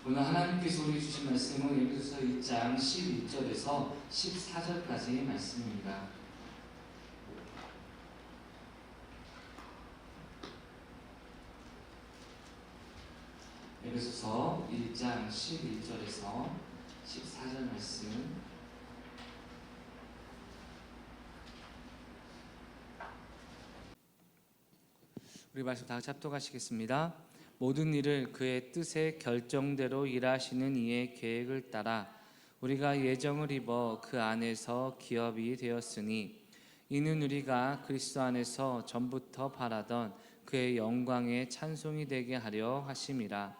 오늘 하나님께서 우리 주신 말씀은 에베소서 2장 12절에서 14절까지의 말씀입니다. 에베소서 1장 12절에서 14절 말씀. 우리 말씀 다 같이 합독하시겠습니다. 모든 일을 그의 뜻의 결정대로 일하시는 이의 계획을 따라 우리가 예정을 입어 그 안에서 기업이 되었으니, 이는 우리가 그리스도 안에서 전부터 바라던 그의 영광의 찬송이 되게 하려 하심이라.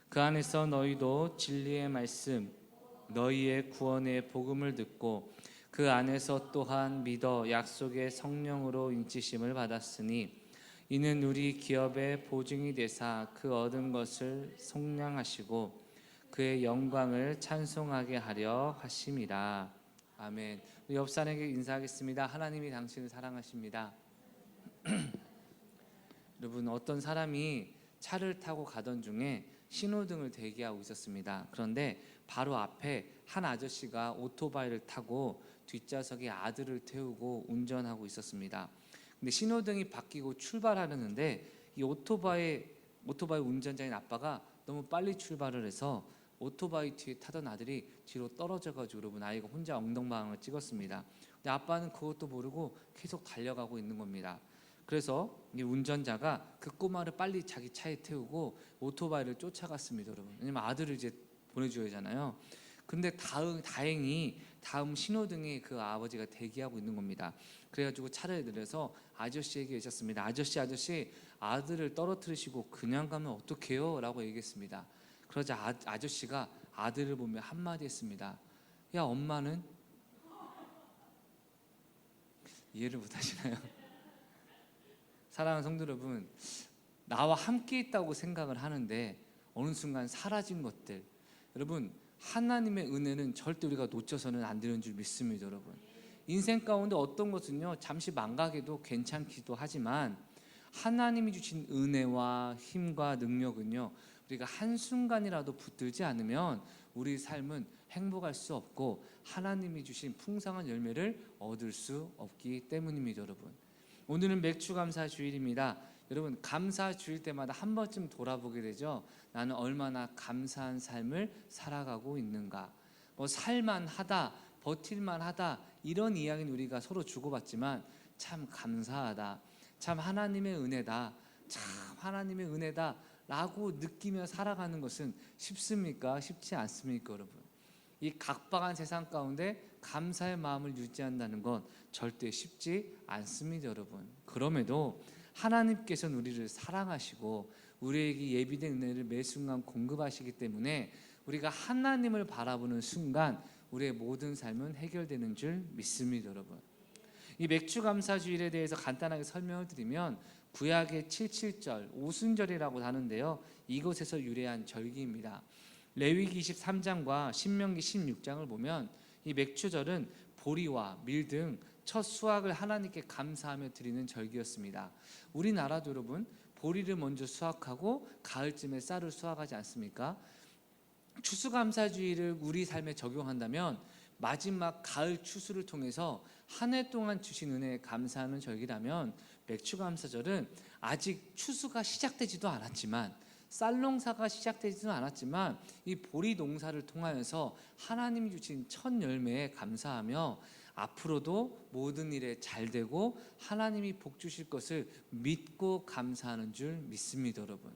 그 안에서 너희도 진리의 말씀, 너희의 구원의 복음을 듣고 그 안에서 또한 믿어 약속의 성령으로 인치심을 받았으니, 이는 우리 기업의 보증이 되사 그 얻은 것을 속량하시고 그의 영광을 찬송하게 하려 하심이라. 아멘. 옆 사람에게 인사하겠습니다. 하나님이 당신을 사랑하십니다. 여러분, 어떤 사람이 차를 타고 가던 중에 신호등을 대기하고 있었습니다. 그런데 바로 앞에 한 아저씨가 오토바이를 타고 뒷좌석에 아들을 태우고 운전하고 있었습니다. 근데 신호등이 바뀌고 출발하려는데 이 오토바이 운전자인 아빠가 너무 빨리 출발을 해서 오토바이 뒤에 타던 아들이 뒤로 떨어져가지고 여러분, 아이가 혼자 엉덩방아를 찍었습니다. 근데 아빠는 그것도 모르고 계속 달려가고 있는 겁니다. 그래서 이 운전자가 그 꼬마를 빨리 자기 차에 태우고 오토바이를 쫓아갔습니다, 여러분. 왜냐면 아들을 이제 보내줘야 하잖아요. 근데 다행히 다음 신호등에 그 아버지가 대기하고 있는 겁니다. 그래가지고 차를 들여서 아저씨에게 얘기했습니다. 아저씨, 아들을 떨어뜨리시고 그냥 가면 어떡해요? 라고 얘기했습니다. 그러자 아저씨가 아들을 보며 한마디 했습니다. 야, 엄마는? 이해를 못하시나요? 사랑하는 성도 여러분, 나와 함께 있다고 생각을 하는데 어느 순간 사라진 것들, 여러분, 하나님의 은혜는 절대 우리가 놓쳐서는 안 되는 줄 믿습니다. 여러분, 인생 가운데 어떤 것은요 잠시 망각해도 괜찮기도 하지만 하나님이 주신 은혜와 힘과 능력은요 우리가 한순간이라도 붙들지 않으면 우리 삶은 행복할 수 없고 하나님이 주신 풍성한 열매를 얻을 수 없기 때문입니다. 여러분, 오늘은 맥주감사 주일입니다. 여러분, 감사 주일 때마다 한 번쯤 돌아보게 되죠. 나는 얼마나 감사한 삶을 살아가고 있는가. 살만하다, 버틸만하다, 이런 이야기는 우리가 서로 주고받지만 참 감사하다, 참 하나님의 은혜다, 참 하나님의 은혜다 라고 느끼며 살아가는 것은 쉽습니까? 쉽지 않습니까? 여러분, 이 각박한 세상 가운데 감사의 마음을 유지한다는 건 절대 쉽지 않습니다. 여러분, 그럼에도 하나님께서는 우리를 사랑하시고 우리에게 예비된 은혜를 매 순간 공급하시기 때문에 우리가 하나님을 바라보는 순간 우리의 모든 삶은 해결되는 줄 믿습니다. 여러분, 이 맥주감사주일에 대해서 간단하게 설명을 드리면 구약의 77절 오순절이라고 하는데요, 이곳에서 유래한 절기입니다. 레위기 23장과 신명기 16장을 보면 이 맥주절은 보리와 밀 등 첫 수확을 하나님께 감사하며 드리는 절기였습니다. 우리나라도 여러분, 보리를 먼저 수확하고 가을쯤에 쌀을 수확하지 않습니까? 추수감사주의를 우리 삶에 적용한다면 마지막 가을 추수를 통해서 한 해 동안 주신 은혜에 감사하는 절기라면, 맥추감사절은 아직 추수가 시작되지도 않았지만, 쌀 농사가 시작되지도 않았지만 이 보리 농사를 통하여서 하나님이 주신 첫 열매에 감사하며 앞으로도 모든 일에 잘 되고 하나님이 복 주실 것을 믿고 감사하는 줄 믿습니다. 여러분,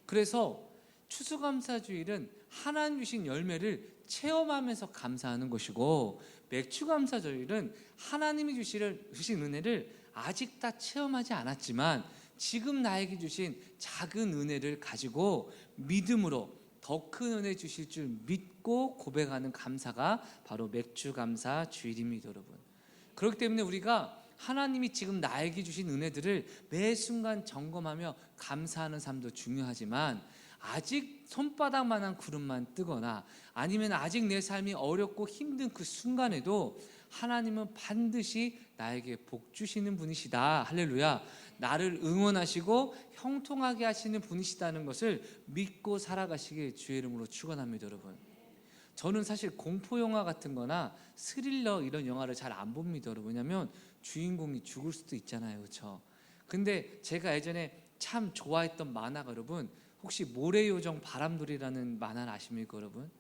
그래서 추수감사주일은 하나님 주신 열매를 체험하면서 감사하는 것이고, 맥추감사주일은 하나님이 주신 은혜를 아직 다 체험하지 않았지만 지금 나에게 주신 작은 은혜를 가지고 믿음으로 더 큰 은혜 주실 줄 믿고 고백하는 감사가 바로 맥주감사 주일입니다. 여러분, 그렇기 때문에 우리가 하나님이 지금 나에게 주신 은혜들을 매 순간 점검하며 감사하는 삶도 중요하지만, 아직 손바닥만한 구름만 뜨거나 아니면 아직 내 삶이 어렵고 힘든 그 순간에도 하나님은 반드시 나에게 복 주시는 분이시다, 할렐루야, 나를 응원하시고 형통하게 하시는 분이시다는 것을 믿고 살아가시길 주의 이름으로 축원합니다. 여러분, 저는 사실 공포 영화 같은 거나 스릴러 이런 영화를 잘 안 봅니다. 여러분, 왜냐면 주인공이 죽을 수도 있잖아요, 그렇죠? 근데 제가 예전에 참 좋아했던 만화가, 여러분 혹시 모래요정 바람돌이라는 만화를 아십니까? 여러분,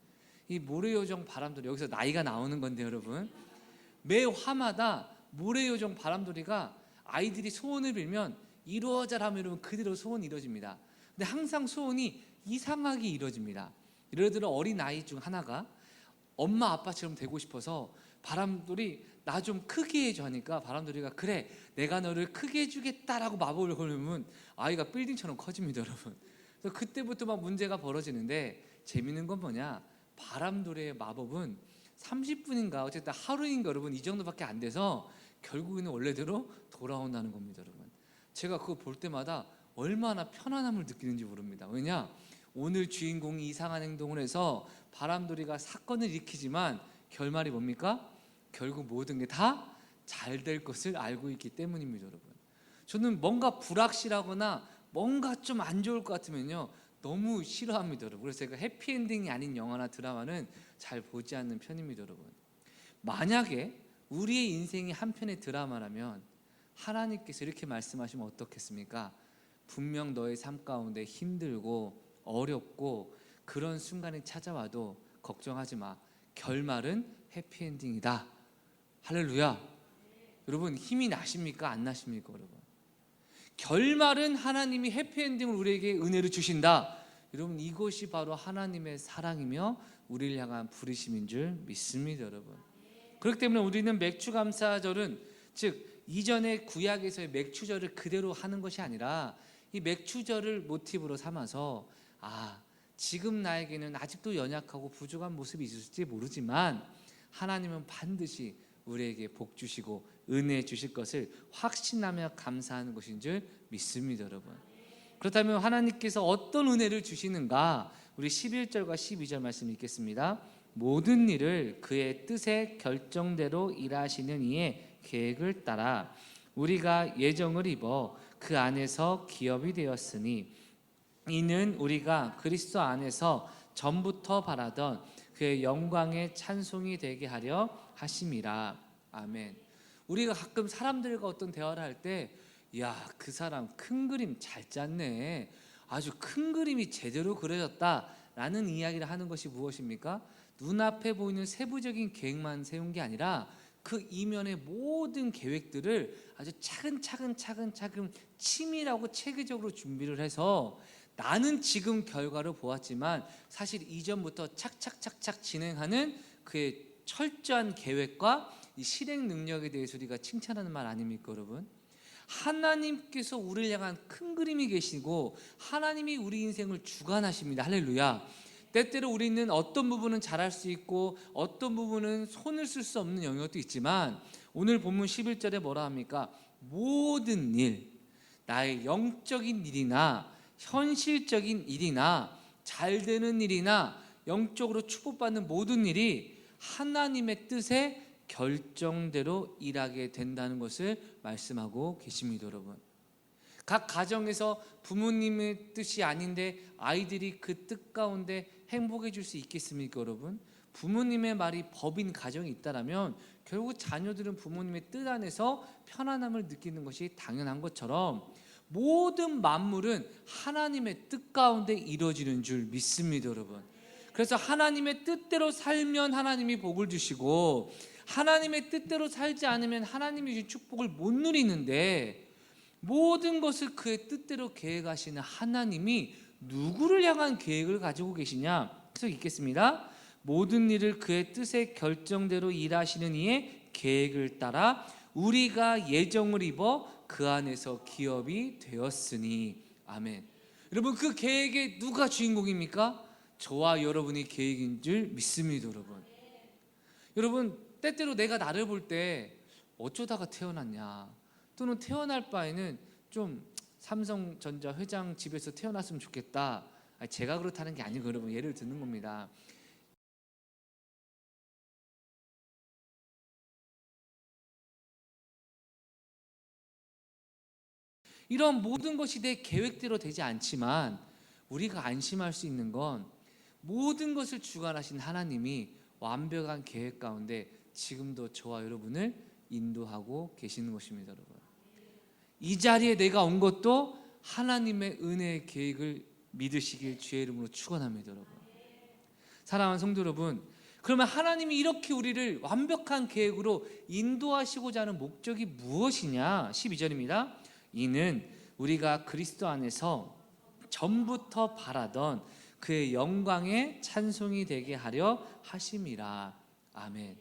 이 모래요정 바람돌이, 여기서 나이가 나오는 건데 여러분, 매 화마다 모래요정 바람돌이가 아이들이 소원을 빌면 이루어져라 하면 여러분 그대로 소원이 이루어집니다. 근데 항상 소원이 이상하게 이루어집니다. 예를 들어 어린 아이 중 하나가 엄마 아빠처럼 되고 싶어서 바람돌이 나 좀 크게 해줘 하니까 바람돌이가 그래 내가 너를 크게 해주겠다라고 마법을 걸으면 아이가 빌딩처럼 커집니다. 여러분, 그래서 그때부터 막 문제가 벌어지는데, 재밌는 건 뭐냐, 바람돌이의 마법은 30분인가 어쨌든 하루인가 여러분 이 정도밖에 안 돼서 결국에는 원래대로 돌아온다는 겁니다. 여러분, 제가 그거 볼 때마다 얼마나 편안함을 느끼는지 모릅니다. 왜냐, 오늘 주인공이 이상한 행동을 해서 바람돌이가 사건을 일으키지만 결말이 뭡니까? 결국 모든 게 다 잘 될 것을 알고 있기 때문입니다. 여러분, 저는 뭔가 불확실하거나 뭔가 좀 안 좋을 것 같으면요 너무 싫어합니다. 여러분, 그래서 제가 해피엔딩이 아닌 영화나 드라마는 잘 보지 않는 편입니다. 여러분, 만약에 우리의 인생이 한 편의 드라마라면 하나님께서 이렇게 말씀하시면 어떻겠습니까? 분명 너의 삶 가운데 힘들고 어렵고 그런 순간이 찾아와도 걱정하지 마, 결말은 해피엔딩이다. 할렐루야. 여러분, 힘이 나십니까? 안 나십니까? 여러분, 결말은 하나님이 해피엔딩을 우리에게 은혜를 주신다. 여러분, 이것이 바로 하나님의 사랑이며 우리를 향한 부르심인 줄 믿습니다. 여러분, 그렇기 때문에 우리는 맥주감사절은, 즉 이전의 구약에서의 맥주절을 그대로 하는 것이 아니라 이 맥주절을 모티브로 삼아서, 지금 나에게는 아직도 연약하고 부족한 모습이 있을지 모르지만 하나님은 반드시 우리에게 복 주시고 은혜 주실 것을 확신하며 감사하는 것인 줄 믿습니다. 여러분, 그렇다면 하나님께서 어떤 은혜를 주시는가? 우리 11절과 12절 말씀 읽겠습니다. 모든 일을 그의 뜻의 결정대로 일하시는 이의 계획을 따라 우리가 예정을 입어 그 안에서 기업이 되었으니 이는 우리가 그리스도 안에서 전부터 바라던 그의 영광의 찬송이 되게 하려 하심이라. 아멘. 우리가 가끔 사람들과 어떤 대화를 할 때, 야, 그 사람 큰 그림 잘 짰네, 아주 큰 그림이 제대로 그려졌다 라는 이야기를 하는 것이 무엇입니까? 눈앞에 보이는 세부적인 계획만 세운 게 아니라 그 이면의 모든 계획들을 아주 차근차근 치밀하고 체계적으로 준비를 해서, 나는 지금 결과를 보았지만 사실 이전부터 착착착착 진행하는 그의 철저한 계획과 이 실행 능력에 대해서 우리가 칭찬하는 말 아닙니까? 여러분, 하나님께서 우리를 향한 큰 그림이 계시고 하나님이 우리 인생을 주관하십니다. 할렐루야. 때때로 우리는 어떤 부분은 잘할 수 있고 어떤 부분은 손을 쓸 수 없는 영역도 있지만, 오늘 본문 11절에 뭐라 합니까? 모든 일, 나의 영적인 일이나 현실적인 일이나 잘 되는 일이나 영적으로 축복받는 모든 일이 하나님의 뜻에 결정대로 일하게 된다는 것을 말씀하고 계십니다. 여러분, 각 가정에서 부모님의 뜻이 아닌데 아이들이 그 뜻 가운데 행복해질 수 있겠습니까? 여러분, 부모님의 말이 법인 가정이 있다면 결국 자녀들은 부모님의 뜻 안에서 편안함을 느끼는 것이 당연한 것처럼 모든 만물은 하나님의 뜻 가운데 이루어지는 줄 믿습니다. 여러분, 그래서 하나님의 뜻대로 살면 하나님이 복을 주시고 하나님의 뜻대로 살지 않으면 하나님이 주신 축복을 못 누리는데, 모든 것을 그의 뜻대로 계획하시는 하나님이 누구를 향한 계획을 가지고 계시냐? 그래서 읽겠습니다. 모든 일을 그의 뜻의 결정대로 일하시는 이의 계획을 따라 우리가 예정을 입어 그 안에서 기업이 되었으니. 아멘. 여러분, 그 계획의 누가 주인공입니까? 저와 여러분이 계획인 줄 믿습니다. 여러분, 때때로 내가 나를 볼 때 어쩌다가 태어났냐, 또는 태어날 바에는 좀 삼성전자 회장 집에서 태어났으면 좋겠다. 제가 그렇다는 게 아니고 여러분, 예를 드는 겁니다. 이런 모든 것이 내 계획대로 되지 않지만 우리가 안심할 수 있는 건 모든 것을 주관하신 하나님이 완벽한 계획 가운데 지금도 저와 여러분을 인도하고 계시는 것입니다. 여러분, 이 자리에 내가 온 것도 하나님의 은혜의 계획을 믿으시길 주의 이름으로 축원합니다. 여러분, 사랑하는 성도 여러분, 그러면 하나님이 이렇게 우리를 완벽한 계획으로 인도하시고자 하는 목적이 무엇이냐? 12절입니다. 이는 우리가 그리스도 안에서 전부터 바라던 그의 영광의 찬송이 되게 하려 하심이라. 아멘.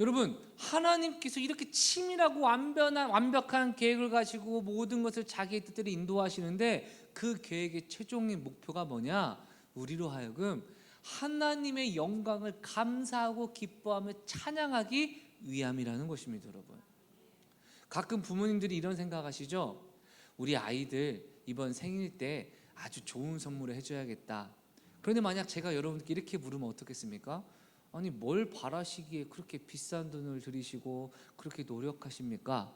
여러분, 하나님께서 이렇게 치밀하고 완벽한 계획을 가지고 모든 것을 자기의 뜻대로 인도하시는데 그 계획의 최종의 목표가 뭐냐? 우리로 하여금 하나님의 영광을 감사하고 기뻐하며 찬양하기 위함이라는 것입니다. 여러분, 가끔 부모님들이 이런 생각하시죠? 우리 아이들 이번 생일 때 아주 좋은 선물을 해줘야겠다. 그런데 만약 제가 여러분께 이렇게 물으면 어떻겠습니까? 아니, 뭘 바라시기에 그렇게 비싼 돈을 들이시고 그렇게 노력하십니까?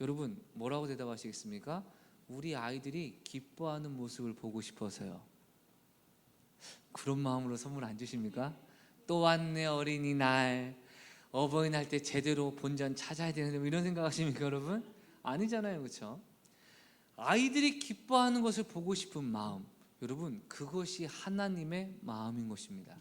여러분, 뭐라고 대답하시겠습니까? 우리 아이들이 기뻐하는 모습을 보고 싶어서요. 그런 마음으로 선물 안 주십니까? 또 왔네 어린이날, 어버이날 때 제대로 본전 찾아야 되는데 뭐 이런 생각하십니까 여러분? 아니잖아요, 그렇죠? 아이들이 기뻐하는 것을 보고 싶은 마음, 여러분, 그것이 하나님의 마음인 것입니다.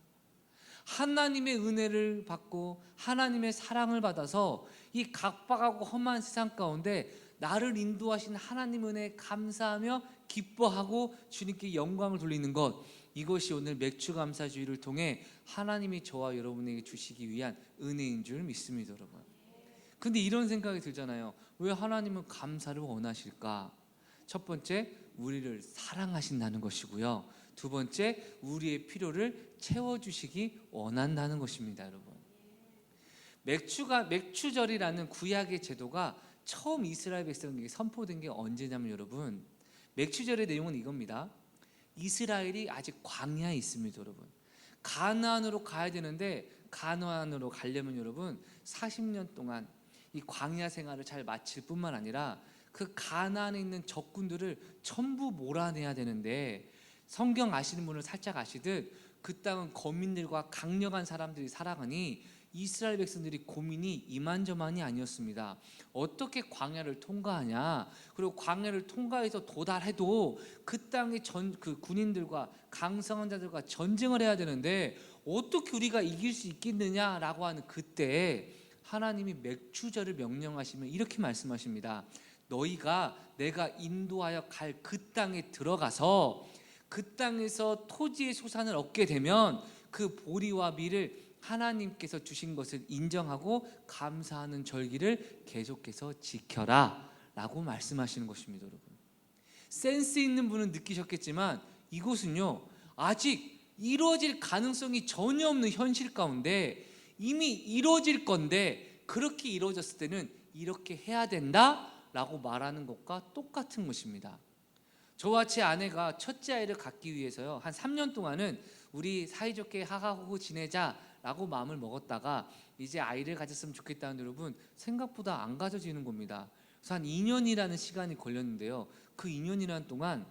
하나님의 은혜를 받고 하나님의 사랑을 받아서 이 각박하고 험한 세상 가운데 나를 인도하신 하나님 은혜에 감사하며 기뻐하고 주님께 영광을 돌리는 것, 이것이 오늘 맥주감사주의를 통해 하나님이 저와 여러분에게 주시기 위한 은혜인 줄 믿습니다. 여러분, 근데 이런 생각이 들잖아요. 왜 하나님은 감사를 원하실까? 첫 번째, 우리를 사랑하신다는 것이고요, 두 번째, 우리의 필요를 채워주시기 원한다는 것입니다. 여러분, 맥추절이라는 구약의 제도가 처음 이스라엘 백성에게 선포된 게 언제냐면 여러분, 맥추절의 내용은 이겁니다. 이스라엘이 아직 광야에 있습니다. 여러분, 가나안으로 가야 되는데 가나안으로 가려면 여러분 40년 동안 이 광야 생활을 잘 마칠 뿐만 아니라 그 가나안에 있는 적군들을 전부 몰아내야 되는데, 성경 아시는 분은 살짝 아시듯 그 땅은 거민들과 강력한 사람들이 살아가니 이스라엘 백성들이 고민이 이만저만이 아니었습니다. 어떻게 광야를 통과하냐, 그리고 광야를 통과해서 도달해도 그 땅의 그 군인들과 강성한 자들과 전쟁을 해야 되는데 어떻게 우리가 이길 수 있겠느냐라고 하는 그때 하나님이 맥추절을 명령하시면 이렇게 말씀하십니다. 너희가 내가 인도하여 갈 그 땅에 들어가서 그 땅에서 토지의 소산을 얻게 되면 그 보리와 밀을 하나님께서 주신 것을 인정하고 감사하는 절기를 계속해서 지켜라 라고 말씀하시는 것입니다. 여러분, 센스 있는 분은 느끼셨겠지만 이곳은요, 아직 이루어질 가능성이 전혀 없는 현실 가운데 이미 이루어질 건데 그렇게 이루어졌을 때는 이렇게 해야 된다 라고 말하는 것과 똑같은 것입니다. 저와 제 아내가 첫째 아이를 갖기 위해서요, 한 3년 동안은 우리 사이좋게 하하호호 지내자라고 마음을 먹었다가 이제 아이를 가졌으면 좋겠다는 여러분, 생각보다 안 가져지는 겁니다. 그래서 한 2년이라는 시간이 걸렸는데요, 그 2년이라는 동안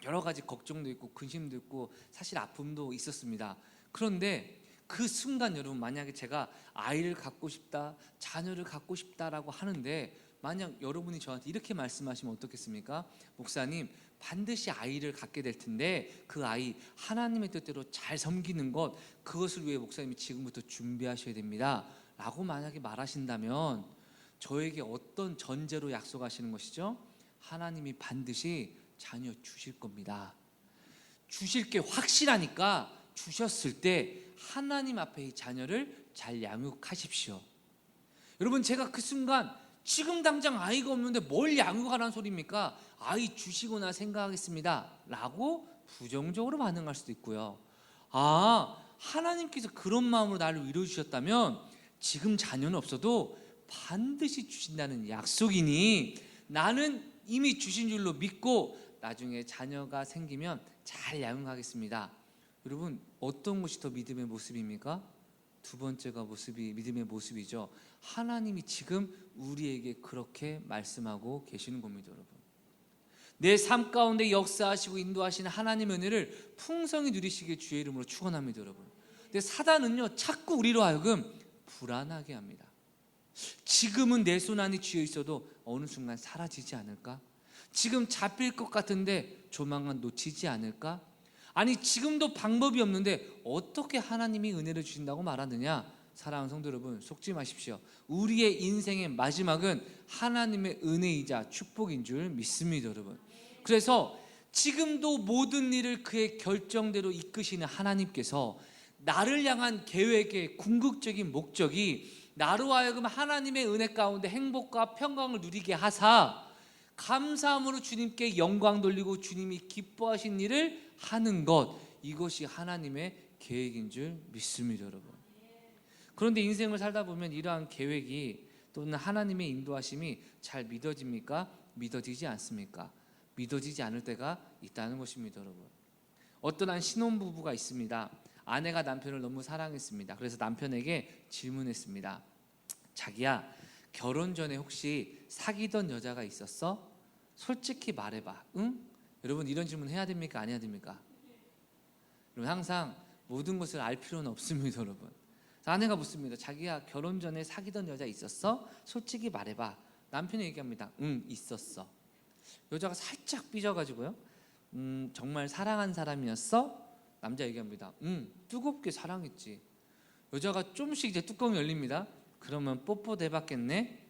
여러 가지 걱정도 있고 근심도 있고 사실 아픔도 있었습니다. 그런데 그 순간 여러분, 만약에 제가 아이를 갖고 싶다, 자녀를 갖고 싶다라고 하는데 만약 여러분이 저한테 이렇게 말씀하시면 어떻겠습니까? 목사님, 반드시 아이를 갖게 될 텐데 그 아이 하나님의 뜻대로 잘 섬기는 것, 그것을 위해 목사님이 지금부터 준비하셔야 됩니다 라고 만약에 말하신다면 저에게 어떤 전제로 약속하시는 것이죠? 하나님이 반드시 자녀 주실 겁니다. 주실 게 확실하니까 주셨을 때 하나님 앞에 이 자녀를 잘 양육하십시오. 여러분, 제가 그 순간 지금 당장 아이가 없는데 뭘 양육하라는 소리입니까? 아이 주시거나 생각하겠습니다 라고 부정적으로 반응할 수도 있고요, 아, 하나님께서 그런 마음으로 나를 위로해 주셨다면 지금 자녀는 없어도 반드시 주신다는 약속이니 나는 이미 주신 줄로 믿고 나중에 자녀가 생기면 잘 양육하겠습니다. 여러분, 어떤 것이 더 믿음의 모습입니까? 두 번째가 믿음의 모습이죠. 하나님이 지금 우리에게 그렇게 말씀하고 계시는 겁니다. 여러분, 내 삶 가운데 역사하시고 인도하시는 하나님의 은혜를 풍성히 누리시길 주의 이름으로 축원합니다, 여러분. 근데 사단은요, 자꾸 우리로 하여금 불안하게 합니다. 지금은 내 손 안에 쥐어 있어도 어느 순간 사라지지 않을까? 지금 잡힐 것 같은데 조만간 놓치지 않을까? 아니, 지금도 방법이 없는데 어떻게 하나님이 은혜를 주신다고 말하느냐? 사랑하는 성도 여러분, 속지 마십시오. 우리의 인생의 마지막은 하나님의 은혜이자 축복인 줄 믿습니다, 여러분. 그래서 지금도 모든 일을 그의 결정대로 이끄시는 하나님께서 나를 향한 계획의 궁극적인 목적이 나로 하여금 하나님의 은혜 가운데 행복과 평강을 누리게 하사 감사함으로 주님께 영광 돌리고 주님이 기뻐하신 일을 하는 것, 이것이 하나님의 계획인 줄 믿습니다, 여러분. 그런데 인생을 살다 보면 이러한 계획이 또는 하나님의 인도하심이 잘 믿어집니까? 믿어지지 않습니까? 믿어지지 않을 때가 있다는 것입니다, 여러분. 어떤 한 신혼부부가 있습니다. 아내가 남편을 너무 사랑했습니다. 그래서 남편에게 질문했습니다. 자기야, 결혼 전에 혹시 사귀던 여자가 있었어? 솔직히 말해봐. 응? 여러분, 이런 질문 해야 됩니까? 안 해야 됩니까? 여러분, 항상 모든 것을 알 필요는 없습니다, 여러분. 아내가 묻습니다. 자기야, 결혼 전에 사귀던 여자 있었어? 솔직히 말해봐. 남편이 얘기합니다. 응, 있었어. 여자가 살짝 삐져가지고요. 정말 사랑한 사람이었어? 남자 얘기합니다. 뜨겁게 사랑했지. 여자가 좀씩 이제 뚜껑이 열립니다. 그러면 뽀뽀도 해봤겠네.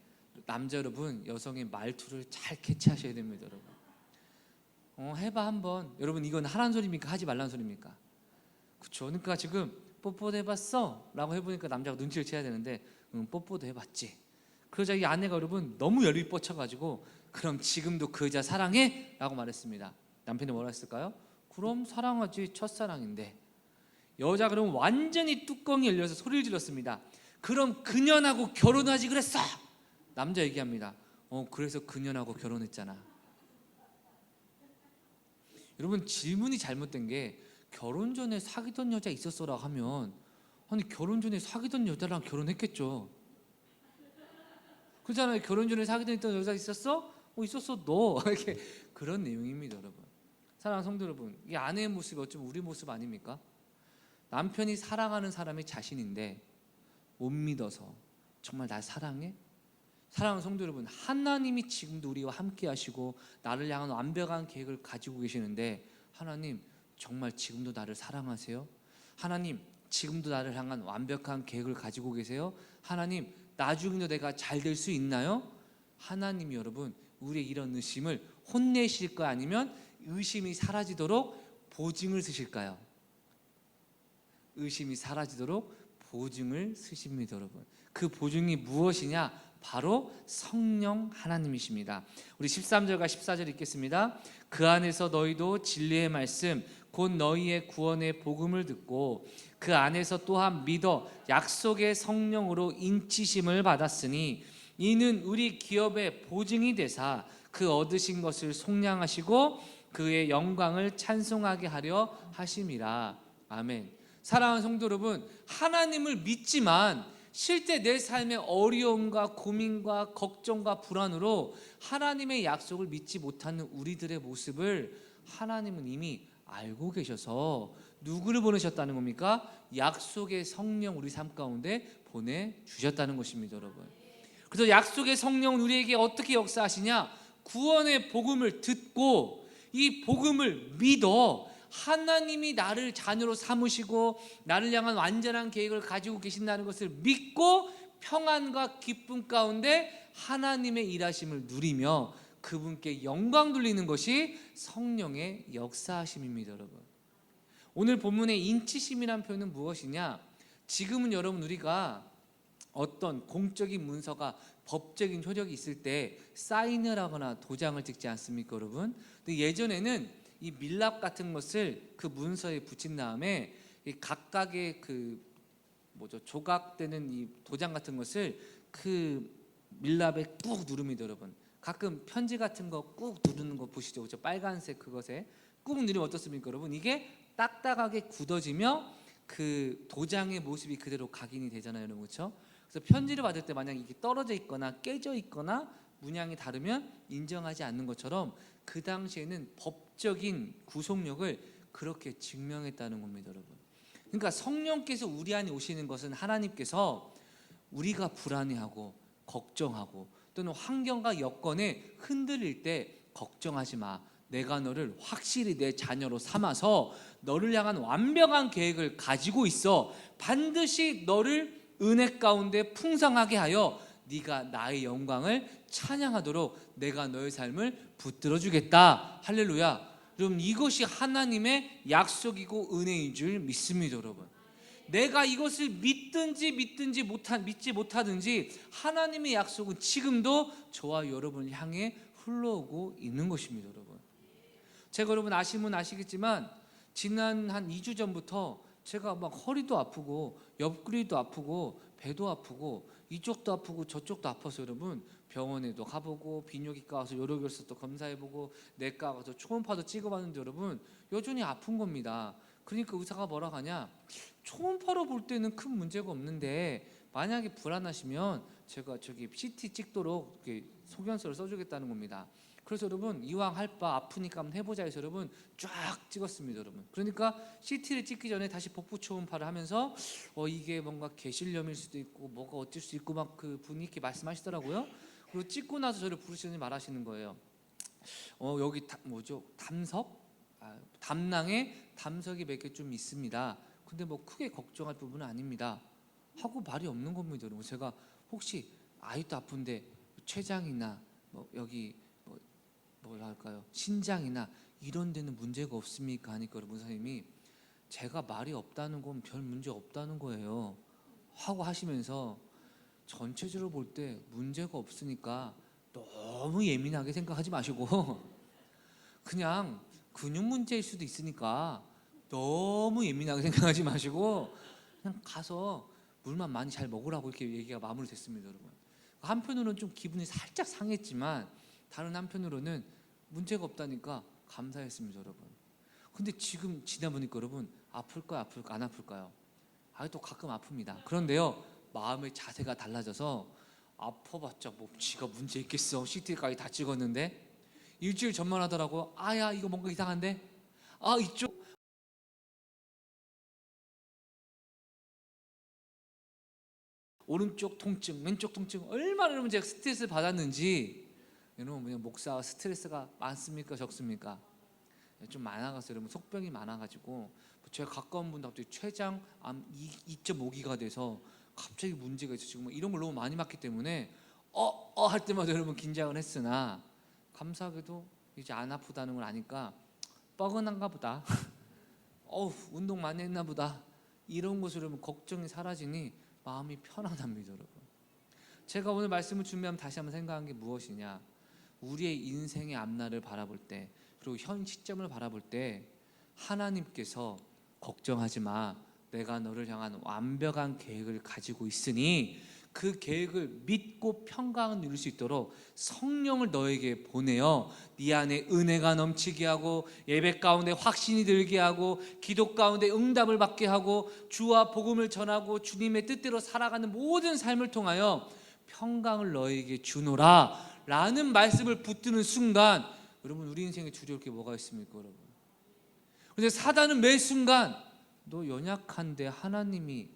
남자 여러분, 여성의 말투를 잘 캐치하셔야 됩니다, 여러분. 해봐 한번. 여러분, 이건 하라는 소리입니까? 하지 말라는 소리입니까? 그렇죠. 그러니까 지금 뽀뽀도 해봤어? 라고 해보니까 남자가 눈치를 채야 되는데 뽀뽀도 해봤지. 그러자 이 아내가 여러분 너무 열이 뻗쳐가지고 그럼 지금도 그 여자 사랑해? 라고 말했습니다. 남편이 뭐라 했을까요? 그럼 사랑하지, 첫사랑인데. 여자 그럼 완전히 뚜껑이 열려서 소리를 질렀습니다. 그럼 그년하고 결혼하지 그랬어. 남자 얘기합니다. 그래서 그년하고 결혼했잖아. 여러분, 질문이 잘못된 게 결혼 전에 사귀던 여자 있었어라고 하면, 아니, 결혼 전에 사귀던 여자랑 결혼했겠죠. 그렇잖아요. 결혼 전에 사귀던 여자 있었어? 있었어 너. 이렇게 그런 내용입니다, 여러분. 사랑하는 성도 여러분, 이 아내의 모습이 어쩌면 우리 모습 아닙니까? 남편이 사랑하는 사람이 자신인데 못 믿어서 정말 날 사랑해? 사랑하는 성도 여러분, 하나님이 지금도 우리와 함께 하시고 나를 향한 완벽한 계획을 가지고 계시는데, 하나님 정말 지금도 나를 사랑하세요? 하나님 지금도 나를 향한 완벽한 계획을 가지고 계세요? 하나님 나중에도 내가 잘 될 수 있나요? 하나님이 여러분 우리의 이런 의심을 혼내실까요? 아니면 의심이 사라지도록 보증을 쓰실까요? 의심이 사라지도록 보증을 쓰십니다, 여러분. 그 보증이 무엇이냐? 바로 성령 하나님이십니다. 우리 13절과 14절 읽겠습니다. 그 안에서 너희도 진리의 말씀 곧 너희의 구원의 복음을 듣고 그 안에서 또한 믿어 약속의 성령으로 인치심을 받았으니 이는 우리 기업의 보증이 되사 그 얻으신 것을 속량하시고 그의 영광을 찬송하게 하려 하심이라. 아멘. 사랑하는 성도 여러분, 하나님을 믿지만 실제 내 삶의 어려움과 고민과 걱정과 불안으로 하나님의 약속을 믿지 못하는 우리들의 모습을 하나님은 이미 알고 계셔서 누구를 보내셨다는 겁니까? 약속의 성령 우리 삶 가운데 보내주셨다는 것입니다, 여러분. 그래서 약속의 성령은 우리에게 어떻게 역사하시냐? 구원의 복음을 듣고 이 복음을 믿어 하나님이 나를 자녀로 삼으시고 나를 향한 완전한 계획을 가지고 계신다는 것을 믿고 평안과 기쁨 가운데 하나님의 일하심을 누리며 그분께 영광 돌리는 것이 성령의 역사하심입니다, 여러분. 오늘 본문의 인치심이라는 표현은 무엇이냐? 지금은 여러분 우리가 어떤 공적인 문서가 법적인 효력이 있을 때 사인을 하거나 도장을 찍지 않습니까, 여러분? 근데 예전에는 이 밀랍 같은 것을 그 문서에 붙인 다음에 각각의 조각되는 이 도장 같은 것을 그 밀랍에 꾹 누릅니다, 여러분. 가끔 편지 같은 거 꾹 누르는 거 보시죠, 그렇죠? 빨간색 그것에 꾹 누르면 어떻습니까, 여러분? 이게 딱딱하게 굳어지며 그 도장의 모습이 그대로 각인이 되잖아요, 여러분, 그렇죠? 그래서 편지를 받을 때 만약 이게 떨어져 있거나 깨져 있거나 문양이 다르면 인정하지 않는 것처럼 그 당시에는 법적인 구속력을 그렇게 증명했다는 겁니다, 여러분. 그러니까 성령께서 우리 안에 오시는 것은 하나님께서 우리가 불안해하고 걱정하고 또는 환경과 여건에 흔들릴 때 걱정하지 마. 내가 너를 확실히 내 자녀로 삼아서 너를 향한 완벽한 계획을 가지고 있어. 반드시 너를 은혜 가운데 풍성하게 하여 네가 나의 영광을 찬양하도록 내가 너의 삶을 붙들어 주겠다. 할렐루야. 여러분, 이것이 하나님의 약속이고 은혜인 줄 믿습니다, 여러분. 내가 이것을 믿지 못하든지 하나님의 약속은 지금도 저와 여러분을 향해 흘러오고 있는 것입니다, 여러분. 제가 여러분 아시면 아시겠지만 지난 한 2주 전부터 제가 막 허리도 아프고 옆구리도 아프고 배도 아프고 이쪽도 아프고 저쪽도 아파서 여러분 병원에도 가보고 비뇨기과 가서 요로결석도 검사해보고 내과 가서 초음파도 찍어봤는데 여러분 여전히 아픈 겁니다. 그러니까 의사가 뭐라 하냐, 초음파로 볼 때는 큰 문제가 없는데 만약에 불안하시면 제가 저기 CT 찍도록 이렇게 소견서를 써주겠다는 겁니다. 그래서 여러분 이왕 할 바 아프니까 한번 해보자 해서 여러분 쫙 찍었습니다, 여러분. 그러니까 CT를 찍기 전에 다시 복부 초음파를 하면서 이게 뭔가 개실염일 수도 있고 뭐가 어쩔 수 있고 막 그 분이 이렇게 말씀하시더라고요. 그리고 찍고 나서 저를 부르시더니 말하시는 거예요. 여기 뭐죠? 담낭에 담석이 몇 개 좀 있습니다. 근데 뭐 크게 걱정할 부분은 아닙니다. 하고 말이 없는 겁니다, 여러분. 제가 혹시 아이도 아픈데 췌장이나 뭐 여기 뭐라 할까요? 신장이나 이런 데는 문제가 없습니까? 하니까 여러분 선생님이 제가 말이 없다는 건 별 문제 없다는 거예요. 하고 하시면서 전체적으로 볼 때 문제가 없으니까 너무 예민하게 생각하지 마시고 그냥 근육 문제일 수도 있으니까 너무 예민하게 생각하지 마시고 그냥 가서 물만 많이 잘 먹으라고 이렇게 얘기가 마무리됐습니다, 여러분. 한편으로는 좀 기분이 살짝 상했지만 다른 한편으로는 문제가 없다니까 감사했습니다, 여러분. 근데 지금 지나보니까 여러분 아플까요? 안 아플까요? 또 가끔 아픕니다. 그런데요 마음의 자세가 달라져서 아파봤자 뭐 지가 문제 있겠어. CT까지 다 찍었는데 일주일 전만 하더라고. 야 이거 뭔가 이상한데? 이쪽 오른쪽 통증, 왼쪽 통증 얼마나 여러분 제가 스트레스를 받았는지. 여러분 그냥 목사가 스트레스가 많습니까? 적습니까? 좀 많아가서 여러분 속병이 많아가지고 제가 가까운 분도 갑자기 췌장 암 2.5기가 돼서 갑자기 문제가 있으시고 뭐 이런 걸 너무 많이 맞기 때문에 할 때마다 여러분 긴장을 했으나 감사하게도 이제 안 아프다는 걸 아니까 뻐근한가 보다. 운동 많이 했나 보다. 이런 것으로 여러분 걱정이 사라지니 마음이 편안합니다, 여러분. 제가 오늘 말씀을 준비하면 다시 한번 생각한 게 무엇이냐, 우리의 인생의 앞날을 바라볼 때 그리고 현 시점을 바라볼 때 하나님께서 걱정하지 마, 내가 너를 향한 완벽한 계획을 가지고 있으니 그 계획을 믿고 평강을 누릴 수 있도록 성령을 너에게 보내어 네 안에 은혜가 넘치게 하고 예배 가운데 확신이 들게 하고 기도 가운데 응답을 받게 하고 주와 복음을 전하고 주님의 뜻대로 살아가는 모든 삶을 통하여 평강을 너에게 주노라 라는 말씀을 붙드는 순간 여러분 우리 인생에 두려울 게 뭐가 있습니까, 여러분? 그런데 사단은 매 순간 너 연약한데 하나님이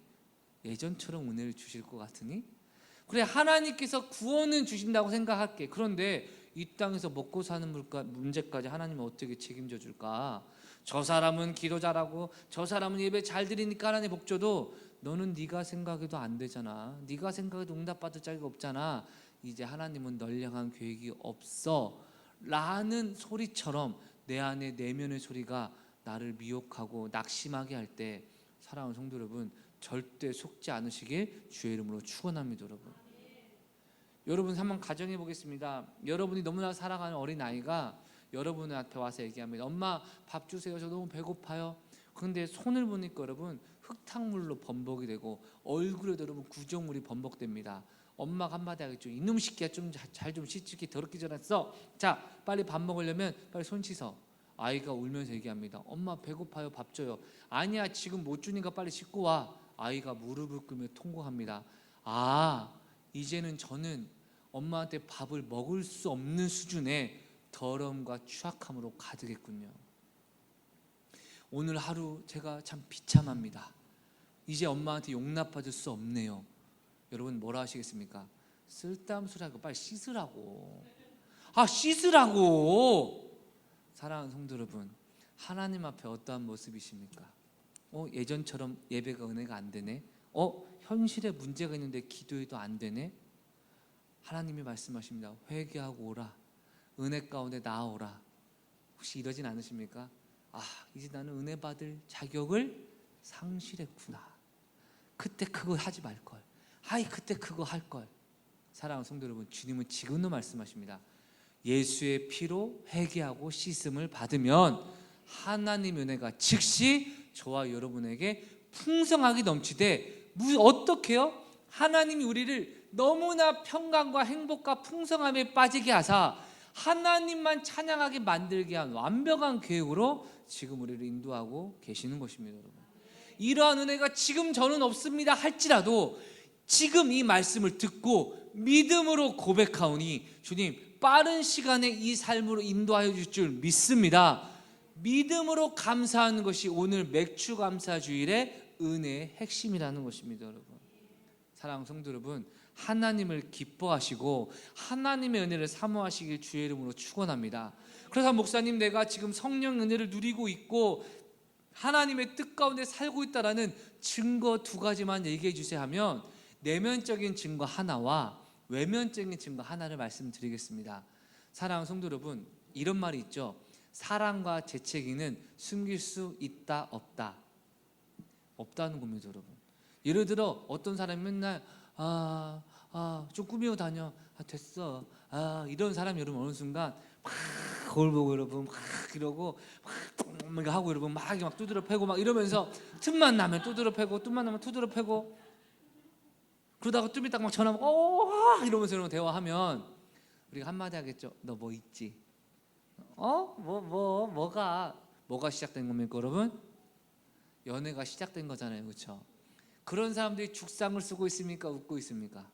예전처럼 은혜를 주실 것 같으니? 그래, 하나님께서 구원은 주신다고 생각할게. 그런데 이 땅에서 먹고 사는 문제까지 하나님은 어떻게 책임져 줄까? 저 사람은 기도 잘하고 저 사람은 예배 잘 드리니까 하나님 복 줘도 너는 네가 생각해도 안 되잖아. 네가 생각해도 응답받을 자리가 없잖아. 이제 하나님은 널 향한 계획이 없어 라는 소리처럼 내 안에 내면의 소리가 나를 미혹하고 낙심하게 할 때 사랑하는 성도 여러분, 절대 속지 않으시길 주의 이름으로 축원합니다, 여러분. 여러분 한번 가정해 보겠습니다. 여러분이 너무나 사랑하는 어린아이가 여러분한테 와서 얘기합니다. 엄마 밥 주세요. 저 너무 배고파요. 근데 손을 보니까 여러분 흙탕물로 범벅이 되고 얼굴에도 여러분 구정물이 범벅됩니다. 엄마가 한마디 하겠죠. 이놈 새끼야, 좀 잘 좀 씻지, 더럽게 전했어. 자, 빨리 밥 먹으려면 빨리 손 씻어. 아이가 울면서 얘기합니다. 엄마 배고파요, 밥 줘요. 아니야, 지금 못 주니까 빨리 씻고 와. 아이가 무릎을 꿇으며 통곡합니다. 이제는 저는 엄마한테 밥을 먹을 수 없는 수준의 더러움과 추악함으로 가득했군요. 오늘 하루 제가 참 비참합니다. 이제 엄마한테 용납받을 수 없네요. 여러분 뭐라 하시겠습니까? 쓸데없는 소리 하고 빨리 씻으라고. 씻으라고. 사랑하는 성도 여러분, 하나님 앞에 어떠한 모습이십니까? 예전처럼 예배가 은혜가 안 되네. 현실에 문제가 있는데 기도해도 안 되네. 하나님이 말씀하십니다. 회개하고 오라. 은혜 가운데 나아오라. 혹시 이러진 않으십니까? 이제 나는 은혜 받을 자격을 상실했구나. 그때 그거 하지 말걸. 그때 그거 할걸. 사랑하는 성도 여러분, 주님은 지금도 말씀하십니다. 예수의 피로 회개하고 씻음을 받으면 하나님의 은혜가 즉시 저와 여러분에게 풍성하게 넘치되, 어떻게 해요? 하나님이 우리를 너무나 평강과 행복과 풍성함에 빠지게 하사 하나님만 찬양하게 만들게 한 완벽한 계획으로 지금 우리를 인도하고 계시는 것입니다. 여러분, 이러한 은혜가 지금 저는 없습니다 할지라도 지금 이 말씀을 듣고 믿음으로 고백하오니 주님 빠른 시간에 이 삶으로 인도하여 주실 줄 믿습니다. 믿음으로 감사하는 것이 오늘 맥주 감사 주일의 은혜의 핵심이라는 것입니다. 여러분, 사랑하는 성도 여러분, 하나님을 기뻐하시고 하나님의 은혜를 사모하시길 주의 이름으로 축원합니다. 그래서 목사님, 내가 지금 성령 은혜를 누리고 있고 하나님의 뜻 가운데 살고 있다라는 증거 2가지만 얘기해 주세요 하면, 내면적인 증거 하나와 외면적인 증거 하나를 말씀드리겠습니다. 사랑하는 성도 여러분, 이런 말이 있죠. 사랑과 재채기는 숨길 수 있다 없다? 없다는 겁니다. 여러분, 예를 들어 어떤 사람이 맨날 좀 꾸미고 다녀, 됐어, 이런 사람이 여러분 어느 순간 막 거울 보고 여러분 막 이러고 막 하고 여러분 막 두드러 패고 막 이러면서 틈만 나면 두드러 패고 틈만 나면 두드러 패고, 그러다가 좀 이따 막 전화 막 이러면서 여러분 대화하면 우리가 한마디 하겠죠. 너 뭐 있지? 뭐가 시작된 겁니까 여러분? 연애가 시작된 거잖아요, 그렇죠? 그런 사람들이 죽상을 쓰고 있습니까? 웃고 있습니까?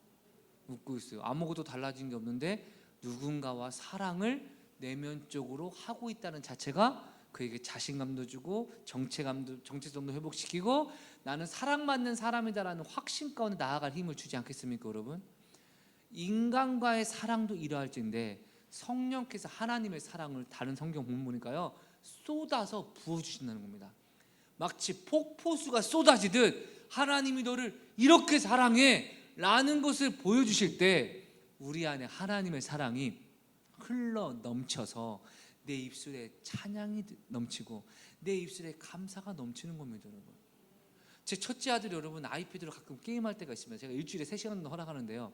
웃고 있어요. 아무것도 달라진 게 없는데 누군가와 사랑을 내면적으로 하고 있다는 자체가 그에게 자신감도 주고 정체성도 회복시키고 나는 사랑받는 사람이다라는 확신 가운데 나아갈 힘을 주지 않겠습니까 여러분? 인간과의 사랑도 이러할진데 성령께서 하나님의 사랑을 다른 성경 본문 보니까요 쏟아서 부어주신다는 겁니다. 마치 폭포수가 쏟아지듯 하나님이 너를 이렇게 사랑해 라는 것을 보여주실 때 우리 안에 하나님의 사랑이 흘러 넘쳐서 내 입술에 찬양이 넘치고 내 입술에 감사가 넘치는 겁니다. 여러분, 제 첫째 아들이 여러분 아이패드로 가끔 게임할 때가 있습니다. 제가 일주일에 3시간 정도 허락하는데요,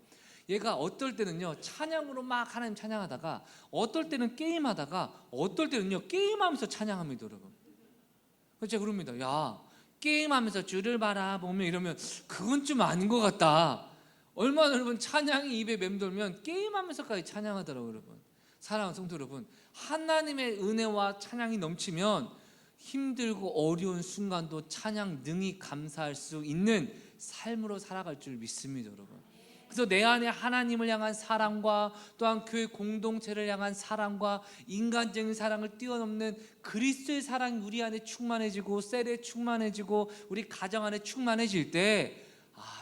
얘가 어떨 때는요 찬양으로 막 하나님 찬양하다가 어떨 때는 게임하다가 어떨 때는요 게임하면서 찬양합니다. 여러분, 그래서 제가 그럽니다. 야, 게임하면서 주를 바라보며 이러면 그건 좀 아닌 것 같다. 얼마나 여러분 찬양이 입에 맴돌면 게임하면서까지 찬양하더라고요. 여러분, 사랑하는 성도 여러분, 하나님의 은혜와 찬양이 넘치면 힘들고 어려운 순간도 찬양 능히 감사할 수 있는 삶으로 살아갈 줄 믿습니다. 여러분, 그래서 내 안에 하나님을 향한 사랑과 또한 교회 공동체를 향한 사랑과 인간적인 사랑을 뛰어넘는 그리스도의 사랑이 우리 안에 충만해지고 셀에 충만해지고 우리 가정 안에 충만해질 때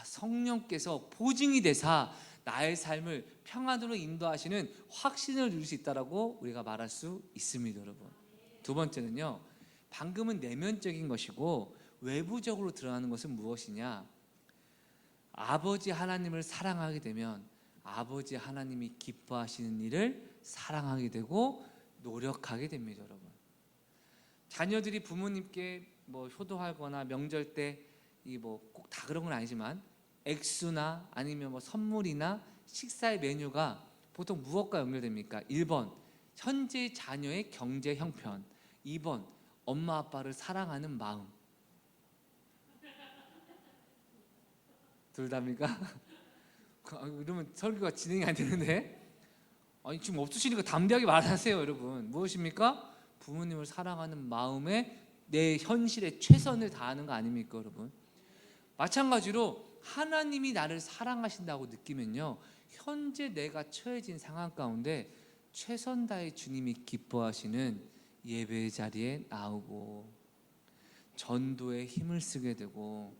성령께서 보증이 되사 나의 삶을 평안으로 인도하시는 확신을 누릴 수 있다라고 우리가 말할 수 있습니다. 여러분, 2번째는요, 방금은 내면적인 것이고 외부적으로 드러나는 것은 무엇이냐? 아버지 하나님을 사랑하게 되면 아버지 하나님이 기뻐하시는 일을 사랑하게 되고 노력하게 됩니다. 여러분, 자녀들이 부모님께 효도하거나 명절 때 꼭 다 그런 건 아니지만 액수나 아니면 선물이나 식사의 메뉴가 보통 무엇과 연결됩니까? 1번 현재 자녀의 경제 형편, 2번 엄마 아빠를 사랑하는 마음. 둘 다입니까? 이러면 설교가 진행이 안 되는데, 지금 없으시니까 담대하게 말하세요. 여러분, 무엇입니까? 부모님을 사랑하는 마음에 내 현실에 최선을 다하는 거 아닙니까? 여러분, 마찬가지로 하나님이 나를 사랑하신다고 느끼면요, 현재 내가 처해진 상황 가운데 최선 다해 주님이 기뻐하시는 예배 자리에 나오고 전도에 힘을 쓰게 되고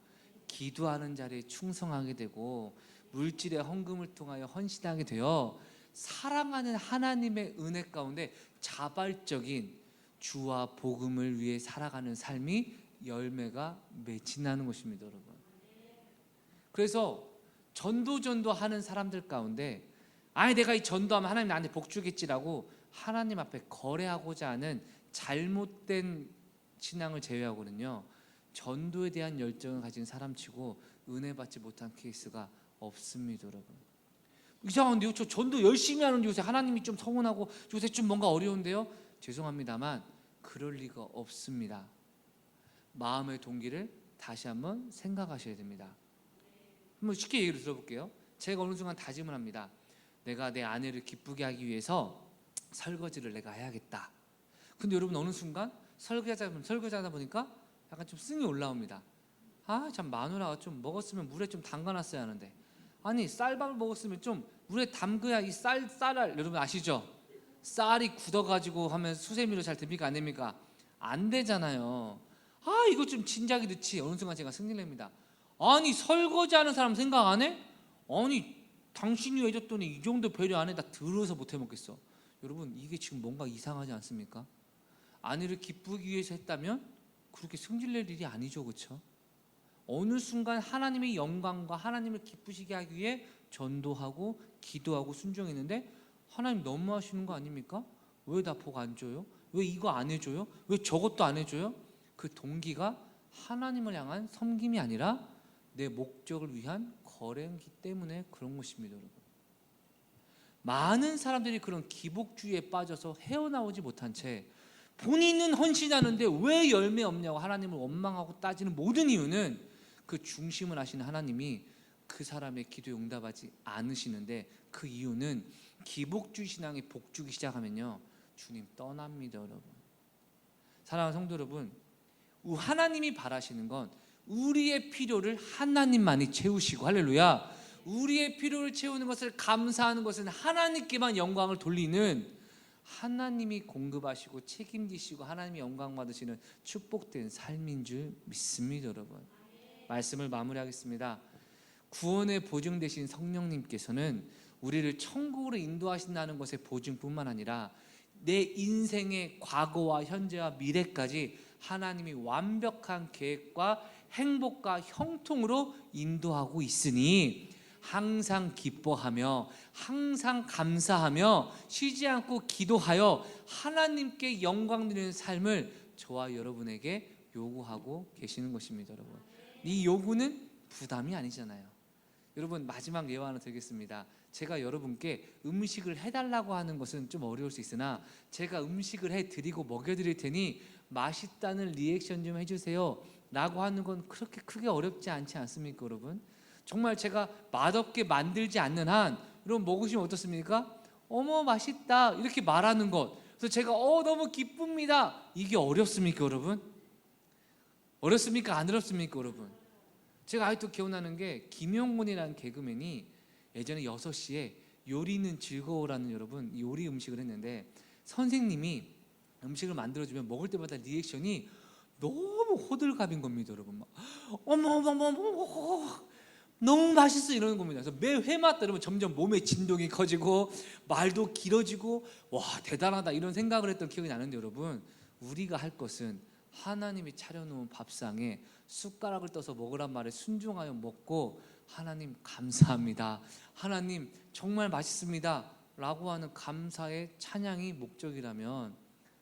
기도하는 자리에 충성하게 되고 물질의 헌금을 통하여 헌신하게 되어 사랑하는 하나님의 은혜 가운데 자발적인 주와 복음을 위해 살아가는 삶이 열매가 맺힌다는 것입니다, 여러분. 그래서 전도하는 사람들 가운데 내가 이 전도하면 하나님 나한테 복 주겠지라고 하나님 앞에 거래하고자 하는 잘못된 신앙을 제외하고는요, 전도에 대한 열정을 가진 사람치고 은혜 받지 못한 케이스가 없습니다, 여러분. 이상한데요? 저 전도 열심히 하는데 요새 하나님이 좀 서운하고 요새 좀 뭔가 어려운데요? 죄송합니다만 그럴 리가 없습니다. 마음의 동기를 다시 한번 생각하셔야 됩니다. 한번 쉽게 얘기를 들어볼게요. 제가 어느 순간 다짐을 합니다. 내가 내 아내를 기쁘게 하기 위해서 설거지를 내가 해야겠다. 근데 여러분, 어느 순간 설거지하다 보니까 약간 좀 승이 올라옵니다. 참 마누라가 좀 먹었으면 물에 좀 담가놨어야 하는데, 아니 쌀밥을 먹었으면 좀 물에 담그야 이 쌀알, 여러분 아시죠? 쌀이 굳어가지고 하면 수세미로 잘 됩니까 안 됩니까? 안 되잖아요. 이거 좀 진작에 넣지. 어느 순간 제가 승리를 냅니다. 아니 설거지하는 사람 생각 안 해? 아니 당신이 해줬더니 이 정도 배려 안 해? 나 들어서 못 해먹겠어. 여러분, 이게 지금 뭔가 이상하지 않습니까? 아내를 기쁘기 위해서 했다면 그렇게 승질낼 일이 아니죠, 그렇죠? 어느 순간 하나님의 영광과 하나님을 기쁘시게 하기 위해 전도하고 기도하고 순종했는데 하나님 너무하시는 거 아닙니까? 왜 나 복 안 줘요? 왜 이거 안 해줘요? 왜 저것도 안 해줘요? 그 동기가 하나님을 향한 섬김이 아니라 내 목적을 위한 거래이기 때문에 그런 것입니다, 여러분. 많은 사람들이 그런 기복주의에 빠져서 헤어나오지 못한 채 본인은 헌신하는데 왜 열매 없냐고 하나님을 원망하고 따지는 모든 이유는 그 중심을 하시는 하나님이 그 사람의 기도에 응답하지 않으시는데, 그 이유는 기복주의 신앙이 복주기 시작하면요, 주님 떠납니다, 여러분. 사랑하는 성도 여러분, 하나님이 바라시는 건 우리의 필요를 하나님만이 채우시고, 할렐루야, 우리의 필요를 채우는 것을 감사하는 것은 하나님께만 영광을 돌리는, 하나님이 공급하시고 책임지시고 하나님이 영광 받으시는 축복된 삶인 줄 믿습니다, 여러분. 말씀을 마무리하겠습니다. 구원의 보증 되신 성령님께서는 우리를 천국으로 인도하신다는 것의 보증뿐만 아니라 내 인생의 과거와 현재와 미래까지 하나님이 완벽한 계획과 행복과 형통으로 인도하고 있으니 항상 기뻐하며 항상 감사하며 쉬지 않고 기도하여 하나님께 영광 드리는 삶을 저와 여러분에게 요구하고 계시는 것입니다, 여러분. 이 요구는 부담이 아니잖아요. 여러분, 마지막 예화 하나 드리겠습니다. 제가 여러분께 음식을 해달라고 하는 것은 좀 어려울 수 있으나 제가 음식을 해드리고 먹여드릴 테니 맛있다는 리액션 좀 해주세요 라고 하는 건 그렇게 크게 어렵지 않지 않습니까, 여러분? 정말 제가 맛없게 만들지 않는 한 여러분 먹으시면 어떻습니까? 어머 맛있다 이렇게 말하는 것, 그래서 제가 너무 기쁩니다, 이게 어렵습니까, 여러분? 어렵습니까, 안 어렵습니까, 여러분? 제가 아직도 기억나는 게 김용곤이라는 개그맨이 예전에 6시에 요리는 즐거워라는 여러분 요리 음식을 했는데, 선생님이 음식을 만들어주면 먹을 때마다 리액션이 너무 호들갑인 겁니다, 여러분. 막 어머 너무 맛있어 이러는 겁니다. 그래서 매 회마다 여러분 점점 몸의 진동이 커지고 말도 길어지고 와 대단하다 이런 생각을 했던 기억이 나는데, 여러분, 우리가 할 것은 하나님이 차려놓은 밥상에 숟가락을 떠서 먹으란 말에 순종하여 먹고 하나님 감사합니다, 하나님 정말 맛있습니다 라고 하는 감사의 찬양이 목적이라면,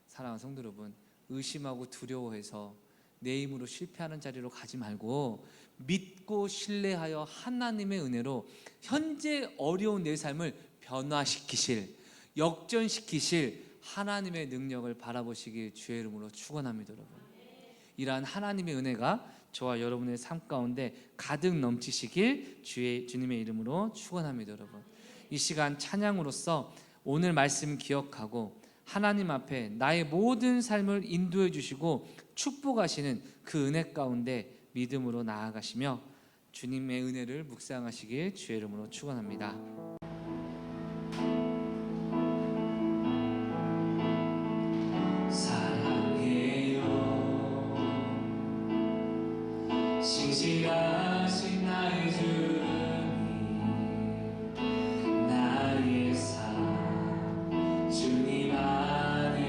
사랑하는 성도 여러분, 의심하고 두려워해서 내 힘으로 실패하는 자리로 가지 말고 믿고 신뢰하여 하나님의 은혜로 현재 어려운 내 삶을 변화시키실, 역전시키실 하나님의 능력을 바라보시길 주의 이름으로 축원합니다, 여러분. 이러한 하나님의 은혜가 저와 여러분의 삶 가운데 가득 넘치시길 주님의 이름으로 축원합니다, 여러분. 이 시간 찬양으로서 오늘 말씀 기억하고 하나님 앞에 나의 모든 삶을 인도해 주시고 축복하시는 그 은혜 가운데 믿음으로 나아가시며 주님의 은혜를 묵상하시길 주의 이름으로 축원합니다. 사랑해요 싱싱하신 나의 주님 나의 삶 주님 안에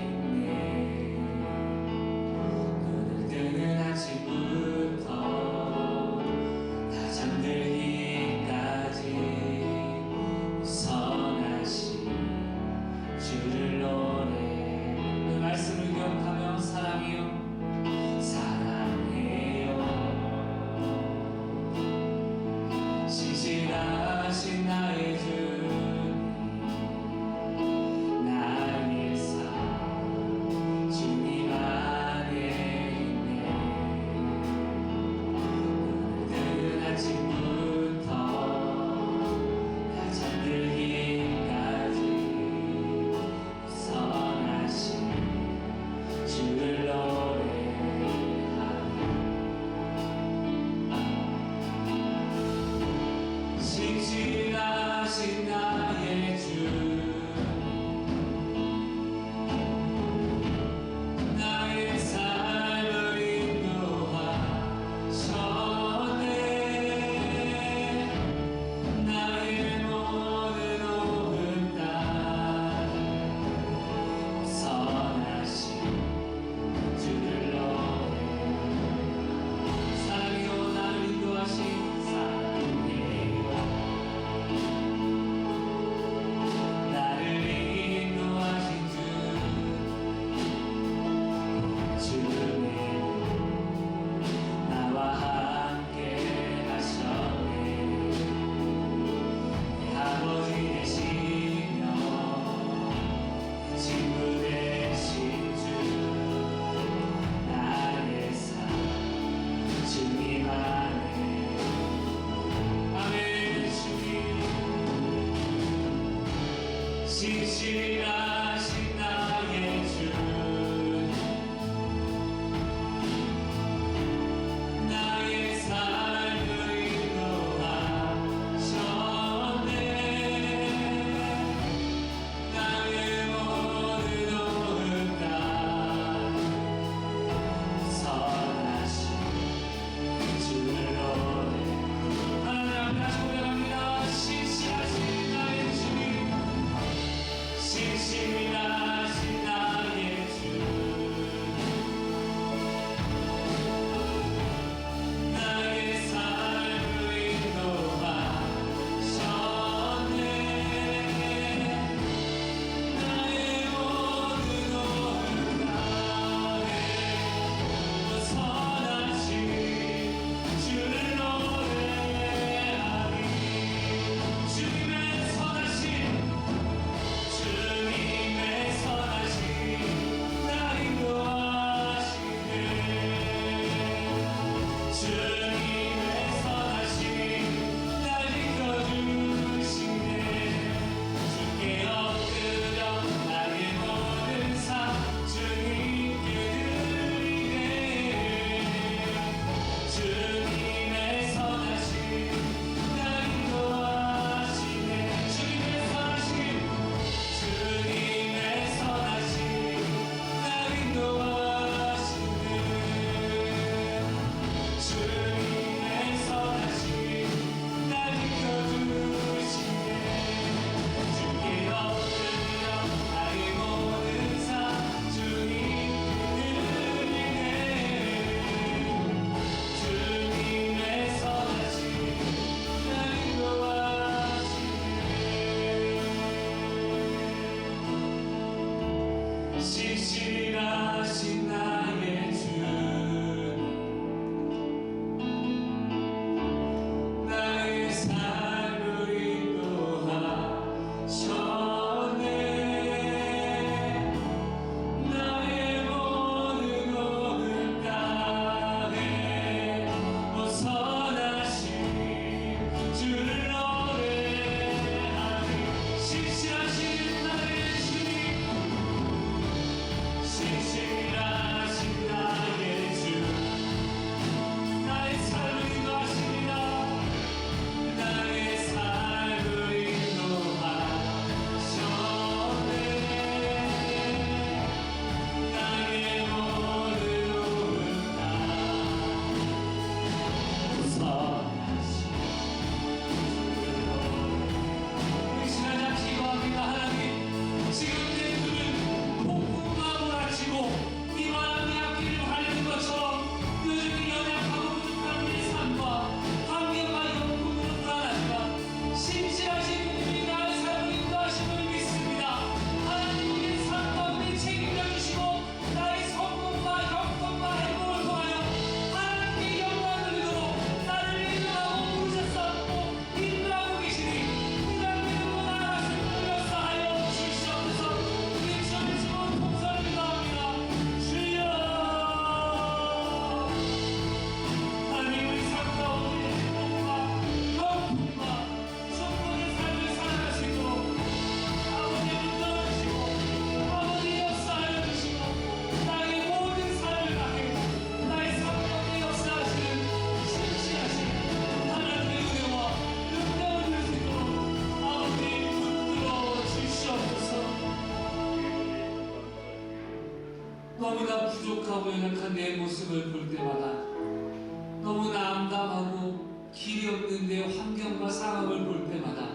있네 눈을 뜨는 아침부터 다 잠들기까지 선하신 주를 노래 그 말씀을 기억하며 사랑해요 신실하신 나의 주님 나의 삶 주님 안에 있네 눈을 뜨는 아침부터 다 잠들기까지 선하신 주를 신실하신 나의 주 나의 삶을 인도하셨네 나의 모든 오금 땅 선하신 주를 노래 사랑이요 나를 인도하신 신실하신 나의 주 나의 삶을 인도하셨네 나의 모든 오금 땅 선하신 주를 노래 하나님 앞에 다시 고백합니다 신실하신 나의 주님 신실하신 너무나 부족하고 연약한 내 모습을 볼 때마다 너무나 암담하고 길이 없는데 환경과 상황을 볼 때마다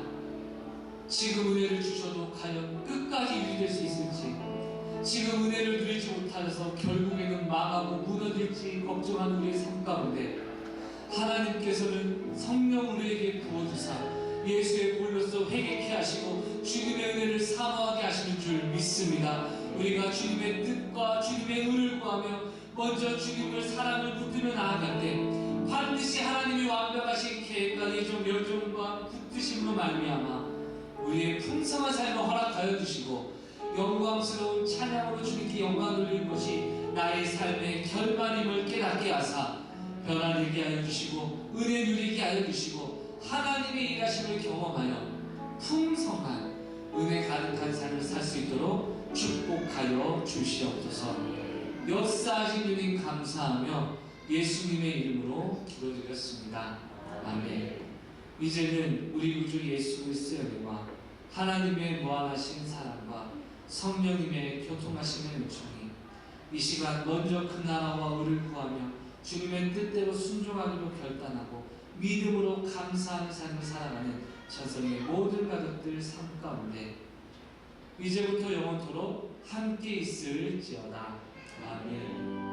지금 은혜를 주셔도 과연 끝까지 유지될 수 있을지, 지금 은혜를 누리지 못하여서 결국에는 망하고 무너질지 걱정하는 우리의 삶 가운데 하나님께서는 성령 우리에게 부어주사 예수의 볼로서 회개케 하시고 주님의 은혜를 사모하게 하시는 줄 믿습니다. 우리가 주님의 뜻과 주님의 의를 구하며 먼저 주님을 사랑을 붙들며 나아갈 때 반드시 하나님이 완벽하신 계획과 예정 열정과 붙드심으로 말미암아 우리의 풍성한 삶을 허락하여 주시고 영광스러운 찬양으로 주님께 영광 돌릴 것이 나의 삶의 결말임을 깨닫게 하사 변화되게 하여 주시고 은혜 누리게 하여 주시고 하나님의 일하심을 경험하여 풍성한 은혜 가득한 삶을 살 수 있도록 축복하여 주시옵소서. 역사하신 주님 감사하며 예수님의 이름으로 기도드렸습니다. 아멘. 이제는 우리 구주 예수 그리스도의 은혜와 하나님의 무한하신 사랑과 성령님의 교통하심의 은총이 이 시간 먼저 그 나라와 의를 구하며 주님의 뜻대로 순종하기로 결단하고 믿음으로 감사하는 삶을 살아가는 천성의 모든 가족들 삶 가운데 이제부터 영원토록 함께 있을지어다. 아멘.